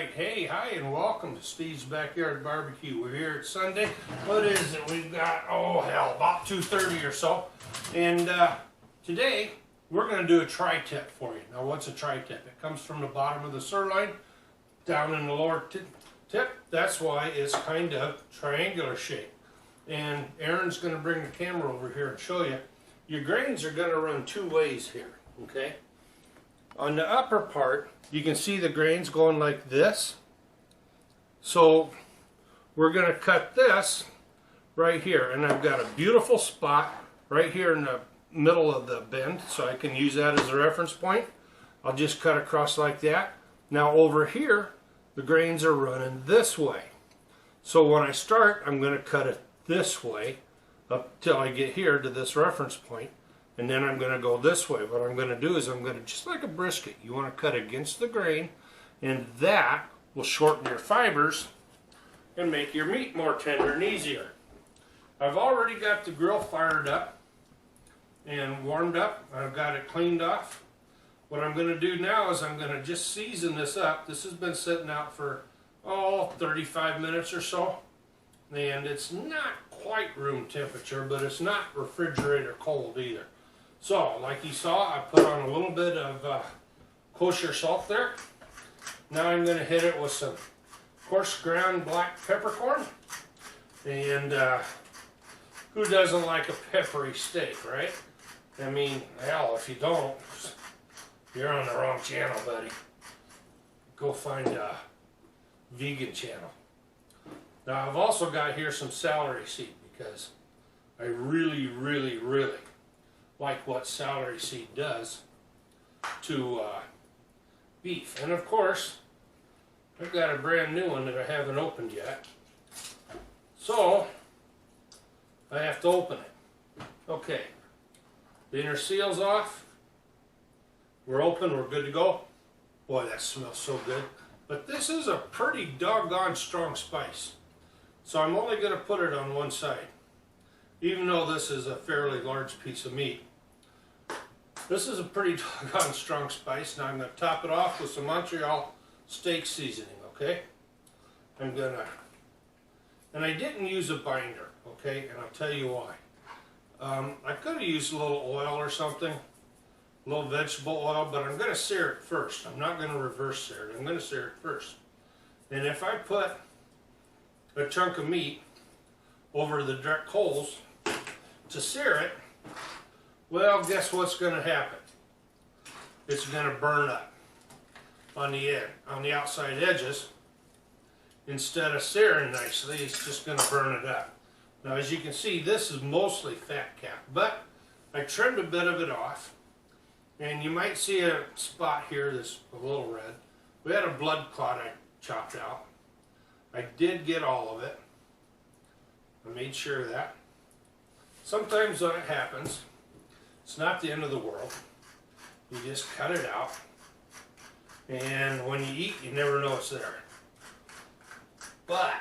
right, hey, hi, and welcome to Steve's Backyard Barbecue. We're here at Sunday. What is it? We've got, oh hell, about 2:30 or so. And today, we're going to do a tri-tip for you. Now, what's a tri-tip? It comes from the bottom of the sirloin down in the lower tip. That's why it's kind of triangular shape. And Aaron's going to bring the camera over here and show you. Your grains are going to run two ways here, okay? On the upper part, you can see the grains going like this. So we're going to cut this right here, and I've got a beautiful spot right here in the middle of the bend, so I can use that as a reference point. I'll just cut across like that. Now over here, the grains are running this way. So when I start, I'm going to cut it this way up till I get here to this reference point. And then I'm going to go this way. What I'm going to do is I'm going to, just like a brisket, you want to cut against the grain, and that will shorten your fibers and make your meat more tender and easier. I've already got the grill fired up and warmed up. I've got it cleaned off. What I'm going to do now is I'm going to just season this up. This has been sitting out for, 35 minutes or so. And it's not quite room temperature, but it's not refrigerator cold either. So, like you saw, I put on a little bit of kosher salt there. Now I'm going to hit it with some coarse ground black peppercorn. And who doesn't like a peppery steak, right? I mean, hell, if you don't, you're on the wrong channel, buddy. Go find a vegan channel. Now I've also got here some celery seed because I really like what celery seed does to beef. And of course, I've got a brand new one that I haven't opened yet. So, I have to open it. Okay, the inner seal's off. We're open, we're good to go. Boy, that smells so good. But this is a pretty doggone strong spice. So I'm only going to put it on one side. Even though this is a fairly large piece of meat. This is a pretty doggone strong spice. Now I'm going to top it off with some Montreal steak seasoning, okay? I'm going to, and I didn't use a binder, okay? And I'll tell you why. I could have used a little oil or something, a little vegetable oil, but I'm going to sear it first. I'm not going to reverse sear it. I'm going to sear it first. And if I put a chunk of meat over the direct coals to sear it, well, guess what's going to happen? It's going to burn up on the end, on the outside edges. Instead of searing nicely, it's just going to burn it up. Now, as you can see, this is mostly fat cap, but I trimmed a bit of it off, and you might see a spot here that's a little red. We had a blood clot I chopped out. I did get all of it. I made sure of that. Sometimes when it happens, it's not the end of the world. You just cut it out. And when you eat, you never know it's there. But,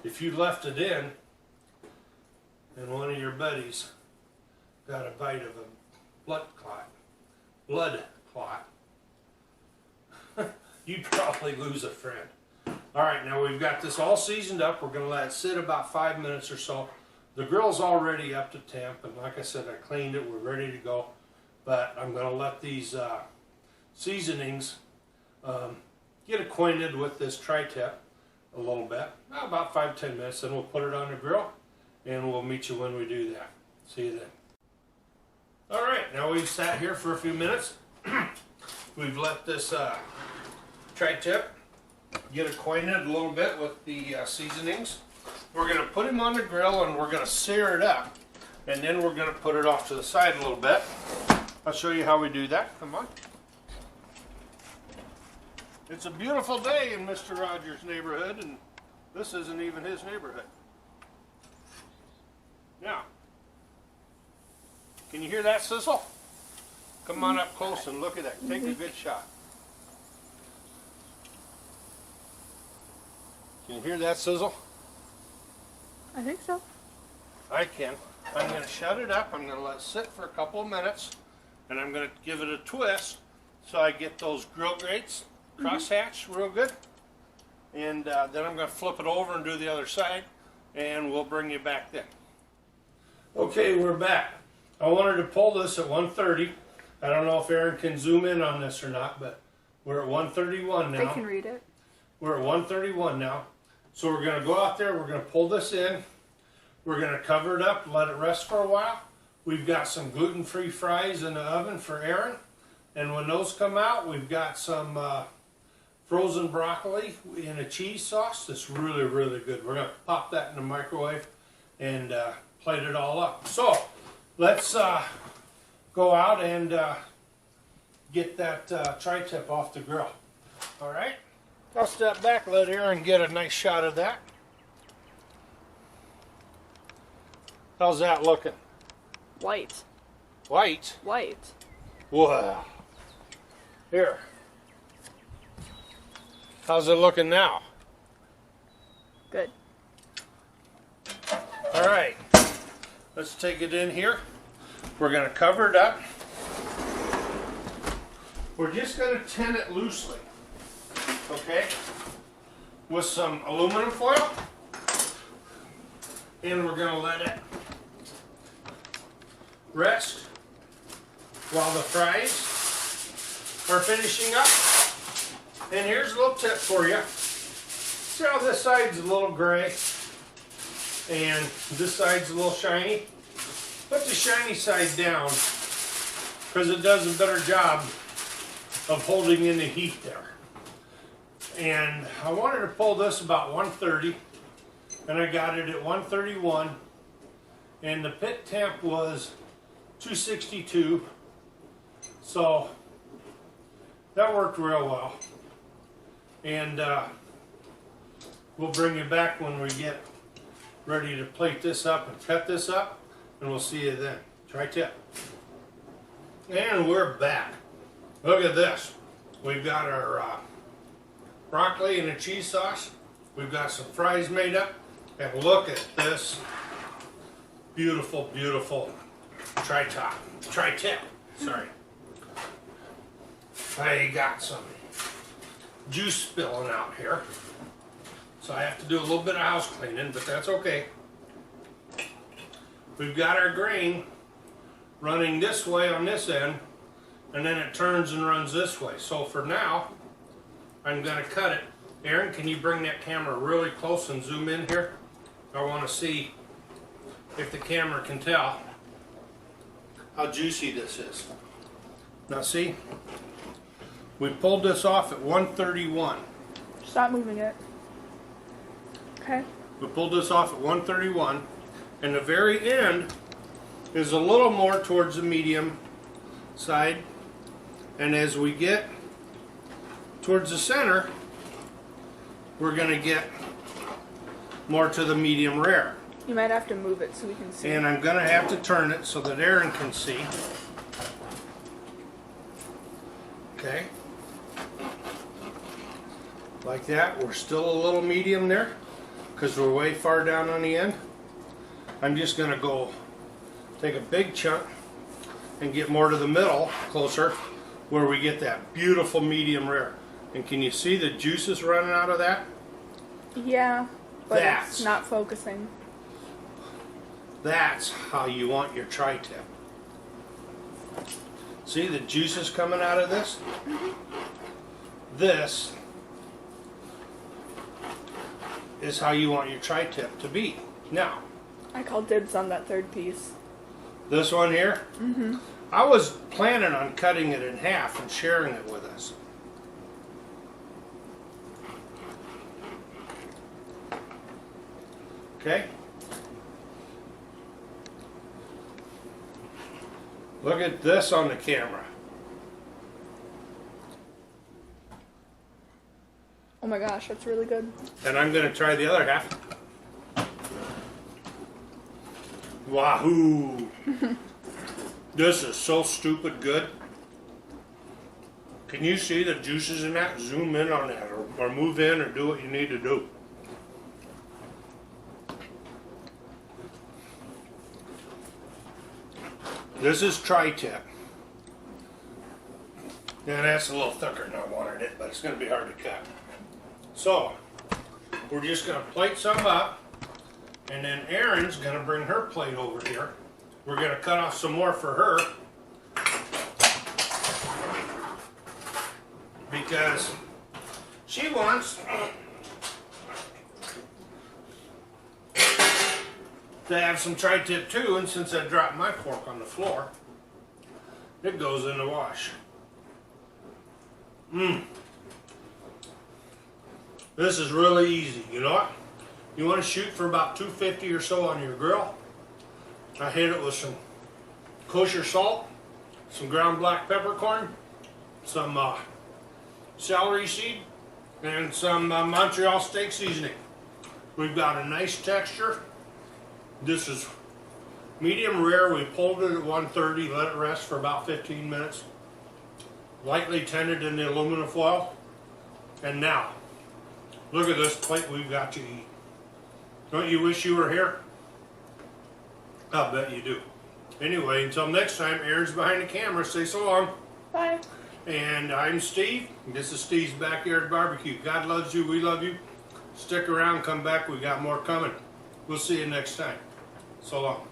if you left it in, and one of your buddies got a bite of a blood clot, you'd probably lose a friend. Alright, now we've got this all seasoned up. We're going to let it sit about 5 minutes or so. The grill's already up to temp, and like I said, I cleaned it. We're ready to go. But I'm going to let these seasonings get acquainted with this tri-tip a little bit. About 5-10 minutes, then we'll put it on the grill, and we'll meet you when we do that. See you then. Alright, now we've sat here for a few minutes. We've let this tri-tip get acquainted a little bit with the seasonings. We're going to put him on the grill and we're going to sear it up, and then we're going to put it off to the side a little bit. I'll show you how we do that. Come on. It's a beautiful day in Mr. Rogers' neighborhood, and this isn't even his neighborhood. Now, can you hear that sizzle? Come on up close and look at that. Take a good shot. Can you hear that sizzle? I think so. I can. I'm going to shut it up. I'm going to let it sit for a couple of minutes, and I'm going to give it a twist so I get those grill grates cross-hatched real good. And then I'm going to flip it over and do the other side, and we'll bring you back then. Okay, we're back. I wanted to pull this at 130. I don't know if Aaron can zoom in on this or not, but we're at 131 now. They can read it. We're at 131 now. So we're going to go out there, we're going to pull this in. We're going to cover it up, let it rest for a while. We've got some gluten-free fries in the oven for Aaron. And when those come out, we've got some frozen broccoli in a cheese sauce that's really, really good. We're going to pop that in the microwave and plate it all up. So let's go out and get that tri-tip off the grill. All right? I'll step back, let Aaron get a nice shot of that. How's that looking? White. White? White. Wow. Here. How's it looking now? Good. All right. Let's take it in here. We're going to cover it up. We're just going to tin it loosely. Okay? With some aluminum foil. And we're going to let it rest while the fries are finishing up. And here's a little tip for you. See how this side's a little gray and this side's a little shiny? Put the shiny side down because it does a better job of holding in the heat there. And I wanted to pull this about 130 and I got it at 131 and the pit temp was 262, so that worked real well. And we'll bring you back when we get ready to plate this up and cut this up, and we'll see you then. Tri-tip. And we're back. Look at this. We've got our broccoli and a cheese sauce. We've got some fries made up, and look at this beautiful, beautiful tri-tip. Sorry. I got some juice spilling out here, so I have to do a little bit of house cleaning, but that's okay. We've got our grain running this way on this end, and then it turns and runs this way. So for now, I'm going to cut it. Aaron, can you bring that camera really close and zoom in here? I want to see if the camera can tell how juicy this is. Now see, we pulled this off at 131. Stop moving it. Okay. We pulled this off at 131, and the very end is a little more towards the medium side, and as we get towards the center, we're going to get more to the medium rare. You might have to move it so we can see. And I'm going to have to turn it so that Aaron can see. Okay. Like that. We're still a little medium there because we're way far down on the end. I'm just going to go take a big chunk and get more to the middle, closer, where we get that beautiful medium rare. And can you see the juices running out of that? Yeah, but That's it's not focusing. That's how you want your tri-tip. See the juices coming out of this? This is how you want your tri-tip to be. Now, I call dibs on that third piece. this one here, I was planning on cutting it in half and sharing it with us. Okay? Look at this on the camera. Oh my gosh, that's really good. And I'm going to try the other half. Wahoo! This is so stupid good. Can you see the juices in that? Zoom in on that, or move in, or do what you need to do. This is tri-tip. Yeah, that's a little thicker than I wanted it, but it's going to be hard to cut. So, we're just going to plate some up, and then Erin's going to bring her plate over here. We're going to cut off some more for her, because she wants to have some tri-tip too, and since I dropped my fork on the floor, it goes in the wash. This is really easy. You know what? You want to shoot for about 250 or so on your grill. I hit it with some kosher salt, some ground black peppercorn, some celery seed, and some Montreal steak seasoning. We've got a nice texture. This is medium rare. We pulled it at 130, let it rest for about 15 minutes. Lightly tinted in the aluminum foil. And now, look at this plate we've got to eat. Don't you wish you were here? I'll bet you do. Anyway, until next time, Erin's behind the camera. Say so long. Bye. And I'm Steve. This is Steve's Backyard Barbecue. God loves you. We love you. Stick around. Come back. We got more coming. We'll see you next time. So long.